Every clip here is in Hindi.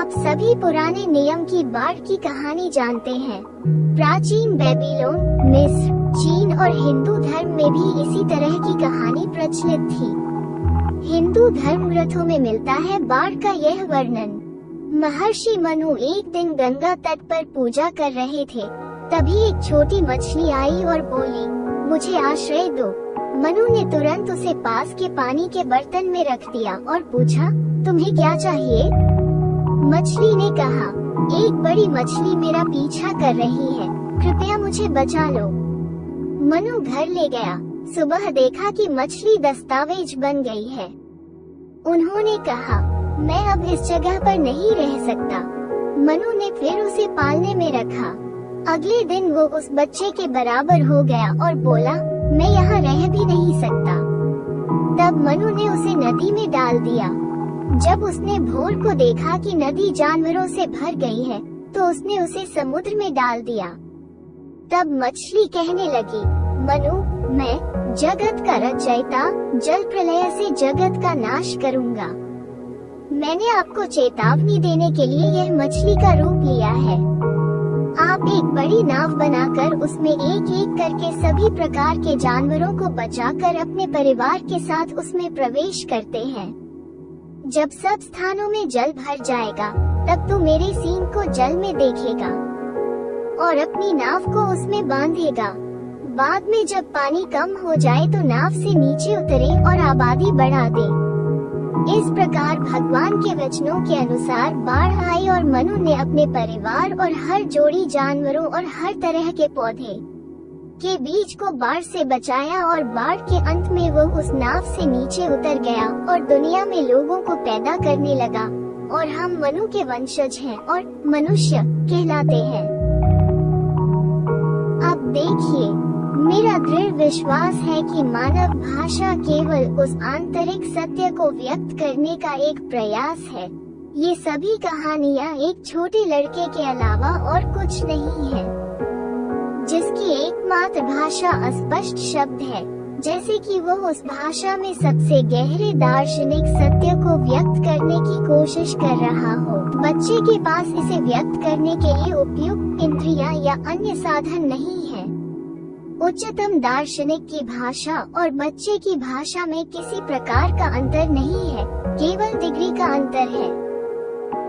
आप सभी पुराने नियम की बाढ़ की कहानी जानते हैं। प्राचीन बेबीलोन, मिस्र, चीन और हिंदू धर्म में भी इसी तरह की कहानी प्रचलित थी। हिंदू धर्म ग्रंथों में मिलता है बाढ़ का यह वर्णन। महर्षि मनु एक दिन गंगा तट पर पूजा कर रहे थे। तभी एक छोटी मछली आई और बोली, मुझे आश्रय दो। मनु ने तुरंत उसे पास के पानी के बर्तन में रख दिया और पूछा, तुम्हें क्या चाहिए? मछली ने कहा, एक बड़ी मछली मेरा पीछा कर रही है, कृपया मुझे बचा लो। मनु घर ले गया। सुबह देखा कि मछली दस्तावेज बन गई है। उन्होंने कहा, मैं अब इस जगह पर नहीं रह सकता। मनु ने फिर उसे पालने में रखा। अगले दिन वो उस बच्चे के बराबर हो गया और बोला, मैं यहाँ रह भी नहीं सकता। तब मनु ने उसे नदी में डाल दिया। जब उसने भोर को देखा कि नदी जानवरों से भर गई है, तो उसने उसे समुद्र में डाल दिया। तब मछली कहने लगी, मनु, मैं जगत का रचयिता जल प्रलय से जगत का नाश करूंगा। मैंने आपको चेतावनी देने के लिए यह मछली का रूप लिया है। आप एक बड़ी नाव बनाकर उसमें एक एक करके सभी प्रकार के जानवरों को बचाकर अपने परिवार के साथ उसमें प्रवेश करते हैं। जब सब स्थानों में जल भर जाएगा, तब तू मेरे सींग को जल में देखेगा और अपनी नाव को उसमें बांधेगा। बाद में जब पानी कम हो जाए तो नाव से नीचे उतरे और आबादी बढ़ा दे। इस प्रकार भगवान के वचनों के अनुसार बाढ़ आई और मनु ने अपने परिवार और हर जोड़ी जानवरों और हर तरह के पौधे के बीज को बाढ़ से बचाया और बाढ़ के अंत में वो उस नाव से नीचे उतर गया और दुनिया में लोगों को पैदा करने लगा और हम मनु के वंशज हैं और मनुष्य कहलाते हैं। अब देखिए, मेरा दृढ़ विश्वास है कि मानव भाषा केवल उस आंतरिक सत्य को व्यक्त करने का एक प्रयास है। ये सभी कहानियाँ एक छोटे लड़के के अलावा और कुछ नहीं है, जिसकी एकमात्र भाषा अस्पष्ट शब्द है, जैसे कि वो उस भाषा में सबसे गहरे दार्शनिक सत्य को व्यक्त करने की कोशिश कर रहा हो। बच्चे के पास इसे व्यक्त करने के लिए उपयुक्त इंद्रियां या अन्य साधन नहीं है। उच्चतम दार्शनिक की भाषा और बच्चे की भाषा में किसी प्रकार का अंतर नहीं है, केवल डिग्री का अंतर है।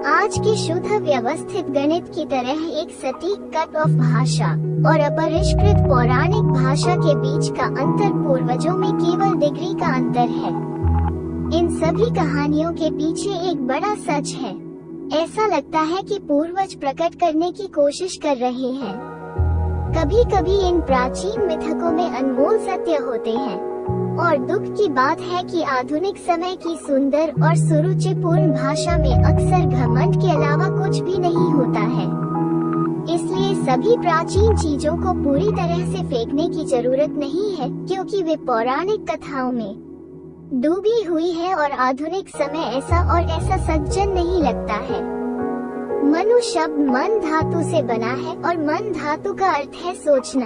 आज की शुद्ध व्यवस्थित गणित की तरह एक सटीक कट ऑफ भाषा और अपरिष्कृत पौराणिक भाषा के बीच का अंतर पूर्वजों में केवल डिग्री का अंतर है। इन सभी कहानियों के पीछे एक बड़ा सच है। ऐसा लगता है कि पूर्वज प्रकट करने की कोशिश कर रहे हैं। कभी कभी इन प्राचीन मिथकों में अनमोल सत्य होते हैं, और दुख की बात है कि आधुनिक समय की सुंदर और सुरुचिपूर्ण भाषा में अक्सर घमंड के अलावा कुछ भी नहीं होता है। इसलिए सभी प्राचीन चीजों को पूरी तरह से फेंकने की जरूरत नहीं है, क्योंकि वे पौराणिक कथाओं में डूबी हुई है और आधुनिक समय ऐसा और ऐसा सज्जन नहीं लगता है। मनु शब्द मन धातु से बना है और मन धातु का अर्थ है सोचना।